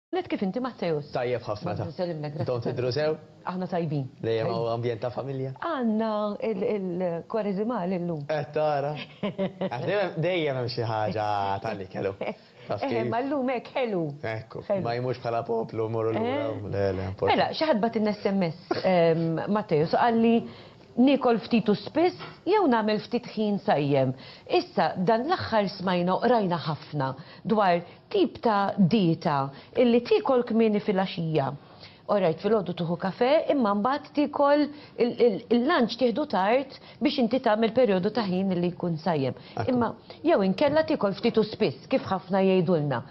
Let kif inti Mattejus? Tajjeb ħafna ta' Nsellimlek, grazzi. Intom tidru sew? Aħna tajbin. Dejjem hawn ambjent ta' familja? Għanna il-Kwareżimal illum. Tara. Dejjem hemm xi ħaġa tal-li kellu. Ma llum hekk ħelu. Ekku, ma jmux bħala poplu morru lura. Mela, xi ħadd bagħt in-SMS Mattejus qalli nikol ftitu spiss jew nagħmel ftit ħin sajjem. Issa dan l-aħħar smajna u rajna ħafna dwar tip ta' dieta illi tikol kmieni fil-għaxija. Orajt fil-għodu tuħu kafe imma mbagħad tikol il-lunch tieħdu tard biex inti tagħmel perjodu ta' ħin illi jkun sajjem. Imma jew inkella tikol ftitu spiss kif ħafna jgħidulna.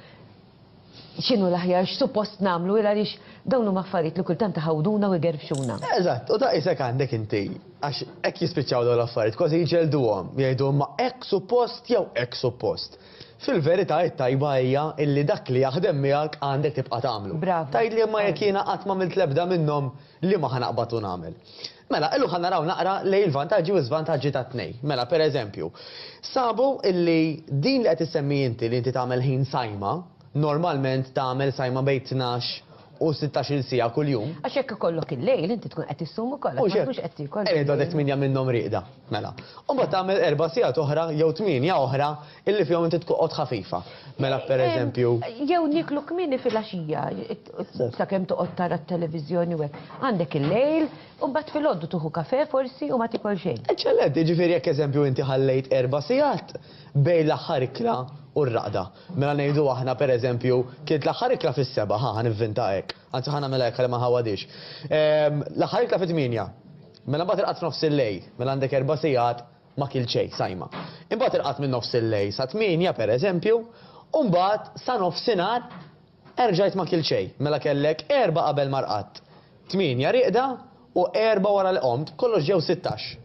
X'inhu l-aħjar x'suppost nagħmlu għaliex dawn huma affarijiet li kultant taħawduna u jgerfxuna. Eżatt, u daqshekk għandek inti għax hekk jispiċċaw dawn l-affarijiet, kważi jiġelduhom, jgħiduhom ma hekk suppost jew hekk suppost. Fil-verità it-tajba hija illi dak li jaħdem miegħek għandek tibqa' tagħmlu. Bravo. Tgħid li ma jekk jiena qatt m'għamilt l-ebda minnhom li ma ħanaqbad u nagħmel. Mela, illu ħan naraw naqra lej il-vantaġġi u żvantaġġi ta' tnej. Mela, pereżempju, sabu illi din li qed issemmi inti li inti tagħmel ħin sajma, normalment tagħmel sajma bejn 12 u 16 sija kuljum. Għax hekk ikollok il-lejl inti tkun qed issum ukoll, ma tkunx qed tikol. Għedek 8 minnhom riqda, mela. U mbagħad tagħmel 4 sigħat oħra jew 8 oħra illi fihom inti tkun qod ħafifa. Mela pereżempju. Jew niklu kmieni fil-għaxija, sakemm toqgħod tara t-televiżjoni u hekk. Għandek il-lejl u mbagħad fil-għoddu tuħu kafe forsi u ma tikol xejn. Eċċellenti, ġifieri jekk eżempju inti ħallejt 4 sigħat bejn l-aħħar ikla u r-raqda. Mela ngħidu aħna pereżempju kienet l-aħħar ikla fis-7 ħanivvinta hekk. Anzi ħana mela hekk ma ħawadix. L-aħħar ikla fit-8. Mela mbagħad irqad nofs il-lejl, mela għandek 4 sigħat ma kil xejn sajma. Imbagħad irqad minn nofs il-lejl sa 8 pereżempju, u mbagħad sa nofsinhar erġajt ma kil xejn. Mela kellek 4 qabel ma rqadt. 8 riqda u 4 wara l-qomt, kollox ġew 16.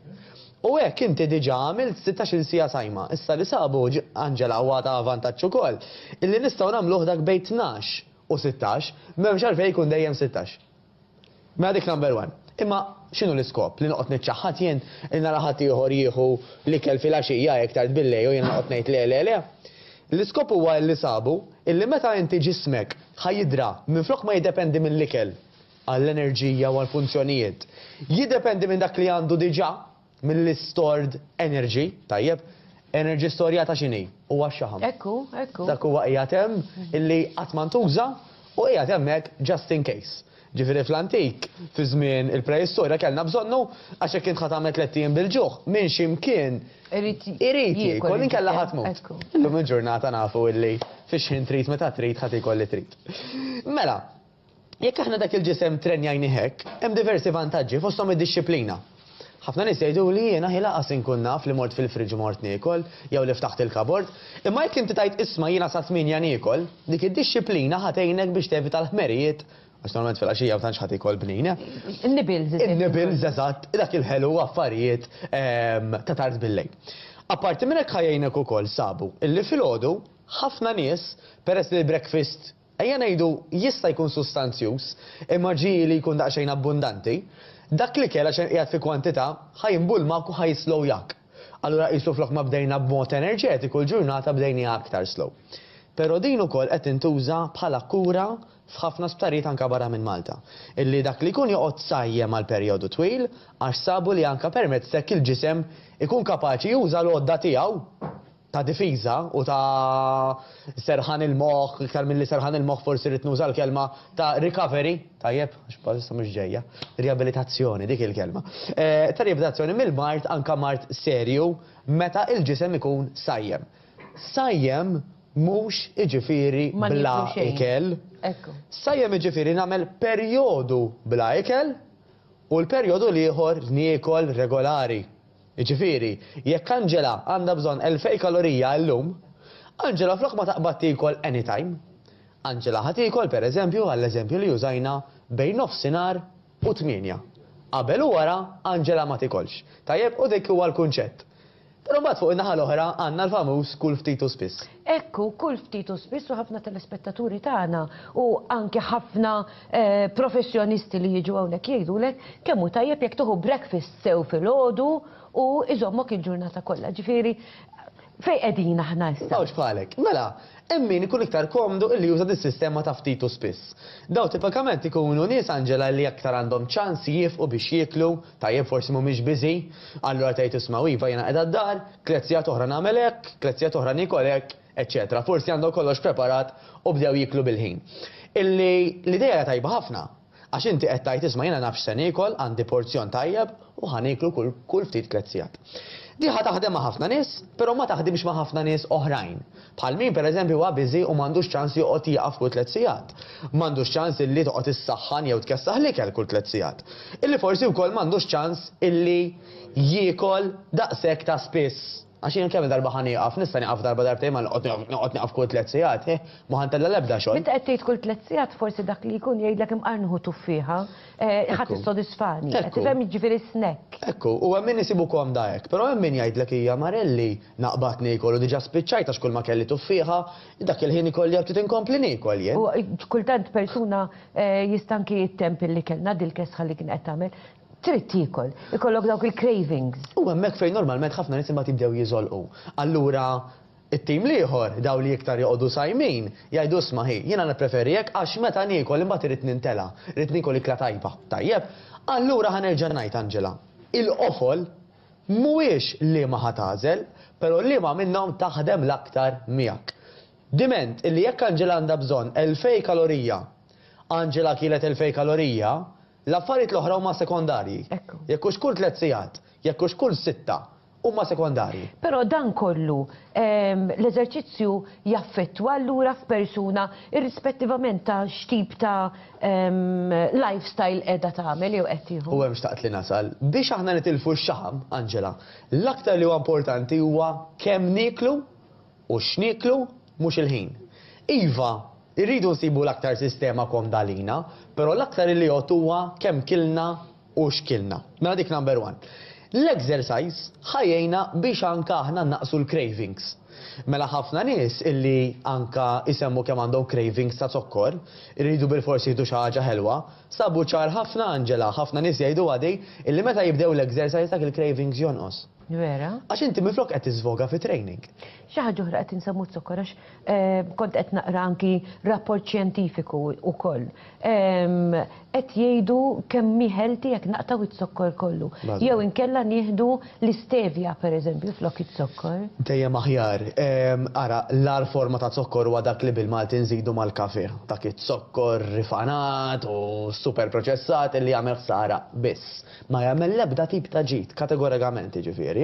U hekk inti diġà għamilt 16 sija sajma. Issa li sabu Anġela huwa ta' vantaġġ ukoll illi nistgħu nagħmluh dak bejn 12 u 16 m'hemmx għalfejn jkun dejjem 16. Mela dik number 1. Imma x'inhu l-iskop li noqgħod niċċaħħad jien il nara ħadd ieħor jieħu l-ikel fil-għaxija jekk tard billej u jien noqgħod ngħid le. L-iskop huwa li sabu illi meta inti ġismek ħajidra minflok ma jiddependi minn l-ikel għall-enerġija u għall-funzjonijiet. Jiddependi minn dak li għandu diġà mill-stored energy, tajjeb, energy storja ta' xini, u għaxħam. Ekku. Dak huwa qiegħed hemm illi qatt ma ntuża u qiegħed hemmhekk just in case. Ġifieri fl-antik, fi żmien il-preistorja kellna bżonnu għax hekk int ħatamel 3 ijiem bil-ġuħ minn x'imkien irid jiekol inkella ħadd mut. Illum il-ġurnata nafu illi fix-ħin trid meta trid ħadd ikolli trid. Mela, jekk aħna dak il-ġisem trenjajni hekk, hemm diversi vantaġġi fosthom id-dixxiplina. Ħafna nies jgħidu li jiena ħilaqas inkun naf li mort fil-friġġ mort niekol jew li ftaħt il-kabord, imma jekk inti tajt isma' jiena sa 8 niekol, dik id-dixxiplina ħatgħinek biex tevita l-ħmerijiet għax normalment fil-għaxija u tantx ħadd ikol bnina. In-nibils eżatt, dak il-ħelu affarijiet ta' tard billejl. Apparti minn hekk ħajjejnek ukoll sabu illi filgħodu ħafna nies peress li l-breakfast ejja ngħidu jista' jkun sustanzjuż imma ġieli jkun daqsxejn abbundanti. Dak li kella xejn qiegħed fi kwantità ħajinbulmak u ħajslow jak. Allura qisu flok ma bdejna b'mod enerġetiku l-ġurnata bdejna aktar slow. Però din ukoll qed intuża bħala kura f'ħafna sptarijiet anke barra minn Malta. Illi dak li jkun joqgħod sajjem għal perjodu twil għax sabu li anke permezz hekk il-ġisem ikun kapaċi juża l-għodda tiegħu ta' difiża u ta' serħan il-moħħ, iktar milli serħan il-moħħ forsi rid nuża l-kelma ta' recovery, tajjeb, għax bħalissa mhux ġejja, riabilitazzjoni dik il-kelma. Ta' riabilitazzjoni mill-mart anke mart serju meta il-ġisem ikun sajjem. Sajjem mhux iġifieri bla ikel. Sajjem iġifieri nagħmel perjodu bla ikel u l-perjodu ieħor niekol regolari. Ġifieri, jekk Anġela għandha bżonn 2000 kalorija llum, Anġela flok ma taqbad tikol anytime. Anġela ħad tikol pereżempju għall-eżempju li użajna bejn nofsinhar u 8. Qabel u wara Anġela ma tikolx. Tajjeb u dik huwa l-kunċett. Però mbagħad fuq in-naħa l-oħra għandna l-famuż kull ftit u spiss. Ekku, kull ftit u spiss u ħafna telespettaturi tagħna u anke ħafna professjonisti li jiġu hawnhekk jgħidulek kemm hu tajjeb jekk tieħu breakfast sew filgħodu u iżommok il-ġurnata kollha. Ġifieri Fej qegħdin aħna issa. Mawx bħalek. Mela, min ikun iktar komdu illi juża dis-sistema ta' ftit u spiss. Daw tipikament ikunu nies Anġela li aktar għandhom ċans jifqu biex jieklu, tajjeb forsi mhumiex biżi, allura tgħid isma' iva jiena qiegħda d-dar, klezzjat oħra nagħmel hekk, klezzjat oħra nikol hekk, eċċetera. Forsi għandhom kollox preparat u bdew jieklu bil-ħin. L-idea tajba ħafna. Għax inti qed tgħid isma' jiena nafx se nikol, għandi porzjon tajjeb u ħaniklu kull ftit klezzjat. Diħa taħdem ma' ħafna nies, però ma taħdimx ma' ħafna nies oħrajn. Bħal min pereżempju huwa biżi u m'għandux ċans joqgħod jaqaf kull tliet sigħat. M'għandux ċans illi toqgħod issaħħan jew tkessaħ l-ikel kull tliet sigħat. Illi forsi wkoll m'għandux ċans illi jiekol daqshekk ta' spiss. Għax jien kemm darba ħan nieqaf, nista' nieqaf darba darbtejn ma noqgħod nieqaf kull tliet sigħat, ma ħantella l-ebda xogħol. Meta qed tgħid kull tliet sigħat forsi dak li jkun jgħidlek imqarnuħu tuffieħa, ħadd issodisfani. Qed tifhem jiġifieri snack. Ekku, u hemm min isibu komda hekk, però hemm min jgħidlek hija Marelli naqbad niekol u diġà spiċċajt għax kull ma kelli tuffieħa, dak il-ħin ikolli jekk tinkompli niekol jien. U kultant persuna jistanki jittemp li kellna dil-kesħa li kien qed tagħmel. Trid tiekol, ikollok dawk il-cravings. U hemmhekk fejn normalment ħafna nies imbagħad jibdew jiżolqu. Allura it-tim liħor daw li iktar joqogħdu sajmin jgħidu isma' ħi, jiena nippreferi hekk għax meta niekol imbagħad irid nintela, irid niekol ikla tajba. Tajjeb, allura ħanerġa' ngħid Anġela. Il-qofol mhuwiex li ma ħatażel, però li ma minnhom taħdem l-aktar miegħek. Diment illi jekk Anġela għandha bżonn 2000 kalorija, Anġela kielet 2000 kalorija, l-affarijiet l-oħra huma sekondarji. Jekk hux kull 3 sigħat, jekk hux kull 6 huma sekondarji. Però dan kollu l-eżerċizzju jaffettwa allura f'persuna irrispettivament ta' x'tip ta' lifestyle qiegħda tagħmel jew qed tieħu. U hemm xtaqt li nasal biex aħna nitilfu x-xaħam, Anġela, l-aktar li huwa importanti huwa kemm nieklu u x'nieklu mhux il-ħin. Iva, irridu nsibu l-aktar sistema komdalina, però l-aktar li jgħod huwa kemm kilna u x'kilna. Mela dik number 1. L-exercise ħajjejna biex anka aħna naqsu l-cravings. Mela ħafna nies illi anka isemmu kemm għandhom cravings ta' zokkor, irridu bil-forsi jieħdu xi ħaġa ħelwa, sabu ċar ħafna Anġela, ħafna nies jgħidu għadej illi meta jibdew l-exercise dak il-cravings jonqos. Vera? Għax inti minflok qed tiżvoga fi training. Xi ħaġa oħra qed insemmu t-sokkor għax kont qed naqra anki rapport xjentifiku wkoll. Qed jgħidu kemm healthy jekk naqtaw it-sokkor kollu. Jew inkella nieħdu l-istevja pereżempju flok it-sokkor. Dejjem aħjar. Ara, l-ar forma ta' zokkor huwa dak li bil-Malti nżidu mal-kafe. Dak it-sokkor rifanat u super proċessat li jagħmel ħsara biss. Ma jagħmel l-ebda tip ta' ġid, kategorikament ġifieri.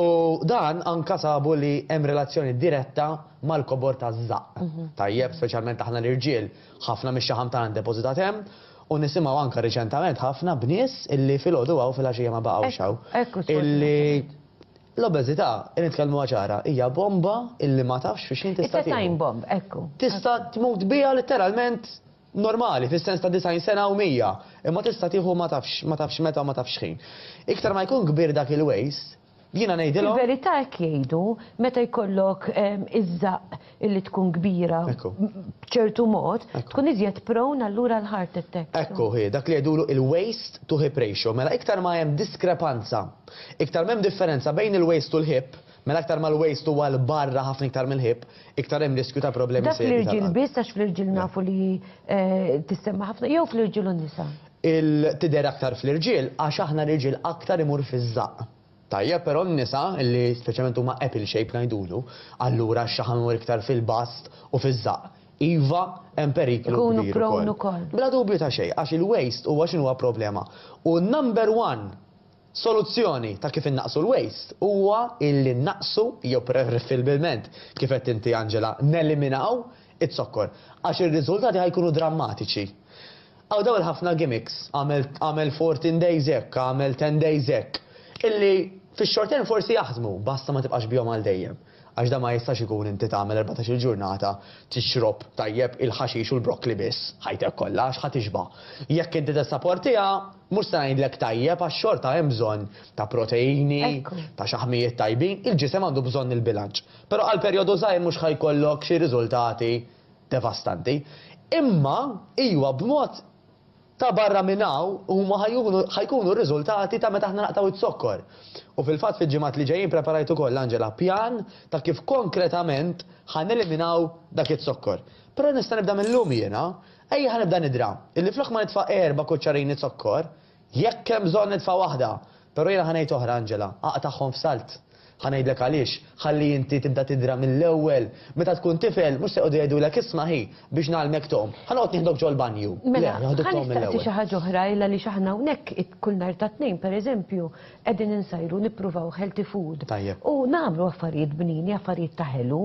U dan anka sabu li hemm relazzjoni diretta mal-kobor ta' żaq. Tajjeb, speċjalment aħna l-irġiel, ħafna mix-xaħam tagħna depożitat hemm u nisimgħu anke riċentament ħafna bnies illi fil-għodu għaw fil-għaxija ma baqgħux hawn. Illi l-obeżità, nitkellmu ċara, hija bomba illi ma tafx fiex jien tista' time bomb, ekku. Tista' tmut biha letteralment normali, fis-sens ta' 90 sena u 100, imma tista' tieħu ma tafx meta u ma tafx ħin. Iktar ma jkun kbir dak il-waste, jiena ngħidilhom. Il-verità hekk jgħidu meta jkollok iż-żaq illi tkun kbira b'ċertu mod, tkun iżjed prone allura l-heart attack. Ekku hi, dak li jgħidulu il-waste to hip ratio, mela iktar ma hemm diskrepanza, iktar m'hemm differenza bejn il-waste u l-hip, mela aktar ma l-waste huwa l-barra ħafna iktar mill-hip, iktar hemm riskju ta' problemi seri. Dak fl-irġiel biss għax fl-irġiel nafu li tissemma ħafna jew fl-irġiel u nisa. Tidher aktar fl-irġiel għax aħna l-irġiel aktar imur fiż-żaq. Tajja, però n-nisa li speċjalment huma apple shape ngħidulu, allura x-xaħam imur iktar fil-bast u fiż-żaq. Iva hemm periklu kbir ukoll. Bla dubju ta' xejn, għax il-waste huwa x'inhuwa problema. U number 1 soluzzjoni ta' kif innaqsu l-waste huwa illi naqsu jew preferibilment kif qed inti Anġela neliminaw it-sokkor għax ir-riżultati ħajkunu drammatiċi. Aw dawn ħafna gimmicks, għamel 14 days hekk, għamel 10 days hekk, illi fix-xorten forsi jaħdmu, basta ma tibqax bihom għal dejjem. Għax da ma jistax ikun inti tagħmel 14 ġurnata tixrob tajjeb il-ħaxix u l-brokkli biss, ħajtek kollha għax ħatixba. Jekk inti tissapportiha, mhux se ngħidlek tajjeb għax xorta hemm bżonn ta' proteini, ta' xaħmijiet tajbin, il-ġisem għandu bżonn il-bilanċ. Però għal perjodu żgħir mhux ħajkollok xi riżultati devastanti. Imma iwa b'mod ta' barra minnaw huma ħajkunu r-riżultati ta' meta aħna naqtaw it-sokkor. U fil-fatt fil-ġimgħat li ġejjin preparajtu koll Angela pjan ta' kif konkretament ħaneliminaw dak it-sokkor. Però nista' nibda mill-lum jiena, ejja ħanibda nidra. Illi flok ma nitfa' 4 kuċċarini sokkor, jekk hemm bżonn nitfa' waħda. Però jiena ħanejt oħra Angela, aqtaħħom f'salt. Ħanejdlek għaliex, ħalli inti tibda tidra mill-ewwel, meta tkun tifel, mhux se qogħdu jgħidulek isma' ħi biex nagħlmek tom. Ħanoqgħod nieħdok ġol banju. Mela, ħanistaqsi xi ħaġa oħra illa li x'aħna hawnhekk kull nhar ta' tnejn pereżempju qegħdin insajru nippruvaw healthy food. U nagħmlu affarijiet bnini, affarijiet ta' ħelu,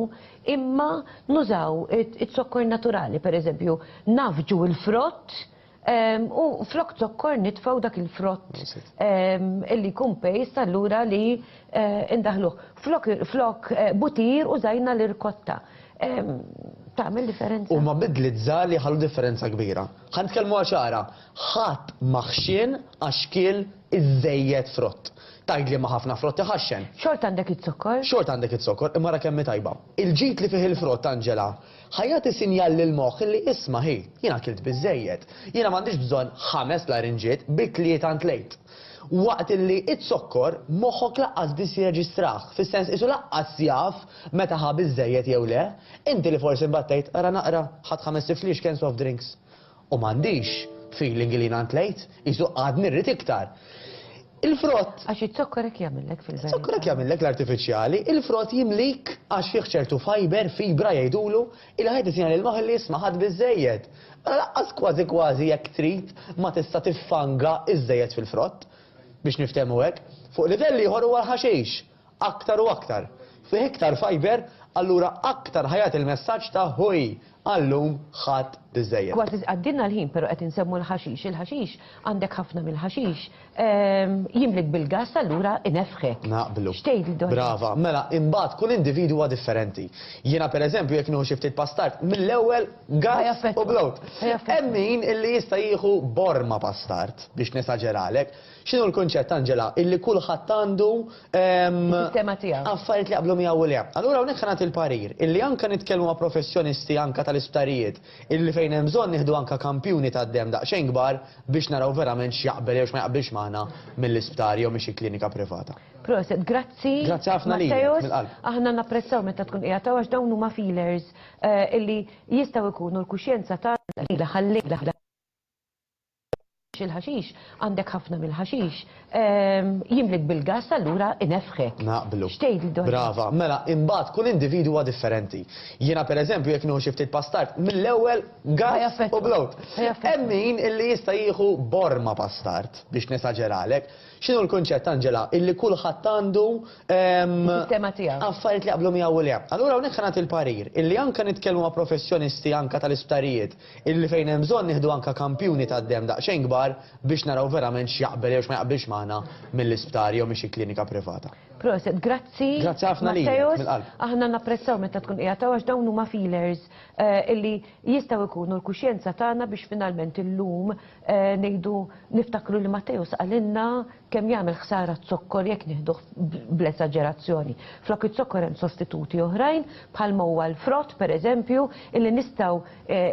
imma nużaw it-sokkor naturali, pereżempju nafġu l-frott. U flok zokkor nitfaw dak il-frott illi kun pejst allura li indaħluħ. Flok butir użajna l-irkotta. Tagħmel differenza. U ma bidlit żgħar li ħallu differenza kbira. Ħan nitkellmu għaxara, ħadd maħxien għax kiel iżejjed frott. Tajdli ma ħafna frott iħaxxen. Xort għandek it-sokkor? Xort għandek it-sokkor, imma ra kemm tajba. Il-ġid li fih il-frott Angela, ħajjati sinjal lil moħħ li isma' ħi, jiena kilt biżejjed. Jiena m'għandix bżonn 5 larinġiet bi 3 tlejt. Waqt li it-sokkor moħħok laqqas biss jirreġistrah, fis-sens isu laqqas jaf meta ħa biżejjed jew le, inti li forsi mbattejt ara naqra ħadd 5 tiflix kien soft drinks. U m'għandix feeling li tlejt, isu għad nirrid iktar. Il-frott. Għax it-sokkor hekk jagħmilek fil-verità. Sokkor hekk jagħmilek l-artifiċjali, il-frott jimlik għax fih ċertu fiber, fibra jgħidulu, il-ħajt isinjal il-moħħ li jisma' ħadd biżejjed. Laqqas kważi jekk trid ma tista' tiffanga iż-żejjed fil-frott biex niftehmu hekk. Fuq livelli ieħor huwa ħaxix, aktar u aktar. Fih iktar fiber, allura aktar ħajat il-messaġġ ta' ħuj għallum ħadd biżejjed. Kważi għaddinna l-ħin, però qed insemmu l-ħaxix. Il-ħaxix għandek ħafna mill-ħaxix jimlik bil-gas allura inefħek. Naqblu. Xtejli dwar. Brava, mela imbagħad kull individu huwa differenti. Jiena pereżempju jekk nieħu xi ftit pastart, mill-ewwel gas u blowt. Hemm min illi jista' jieħu borma pastart biex nesaġeralek. X'inhu l-kunċett Angela illi kulħadd għandu sistema tiegħu. Affarijiet li qablu miegħu le. Allura hawnhekk ħanat il-parir illi anke nitkellmu ma' professjonisti anke tal-isptarijiet illi fejn hemm bżonn nieħdu anke kampjuni tad-dem daqsxejn kbar biex naraw verament x'jaqbel jew x'ma jaqbilx magħna mill-isptar jew minn xi klinika privata. Proset, grazzi. Grazzi ħafna lilek mill-qalb. Aħna napprezzaw meta tkun qiegħed għax dawn huma feelers illi jistgħu jkunu l-kuxjenza tagħna ħallejla il-ħaxix, għandek ħafna mill-ħaxix, jimlik bil-gas allura inefħek. Naqblu. Xtejli dwar. Brava, mela imbagħad kull individu huwa differenti. Jiena pereżempju jekk nieħu xi ftit pastart, mill-ewwel gas u blowt. Hemm min illi jista' jieħu borma pastart biex nesaġeralek. X'inhu l-kunċett Angela illi kulħadd għandu sistema tiegħu. Affarijiet li qablu miegħu le. Allura hawnhekk ħanat il-parir illi anke nitkellmu ma' professjonisti anke tal-isptarijiet illi fejn hemm bżonn nieħdu anke kampjuni tad-dem daqsxejn kbar biex naraw verament x'jaqbel jew x'ma jaqbilx magħna mill-isptar jew minn xi klinika privata. Proset, grazzi. Grazzi ħafna lilek mill-qalb. Aħna napprezzaw meta tkun qiegħed għax dawn huma feelers illi jistgħu jkunu l-kuxjenza tagħna biex finalment illum ngħidu niftakru li Matteus qalilna kemm jagħmel ħsara t-sokkor jekk nieħduh bl-esaġerazzjoni. Flok it-sokkor hemm sostituti oħrajn bħalma huwa l-frott pereżempju illi nistgħu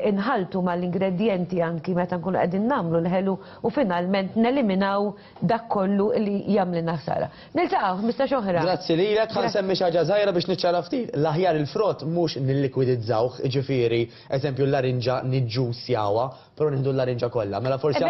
inħaltu mal-ingredjenti anki meta nkunu qegħdin nagħmlu l-ħelu u finalment neliminaw dak kollu li jagħmlilna ħsara. Niltaqgħu mistax oħra. Grazzi lilek, ħan semmi xi ħaġa żgħira biex niċċara ftit. L-aħjar il-frott mhux nillikwidizzawh, ġifieri, eżempju l-larinġa niġġusjawha, però nieħdu l-larinġa kollha. Mela forsi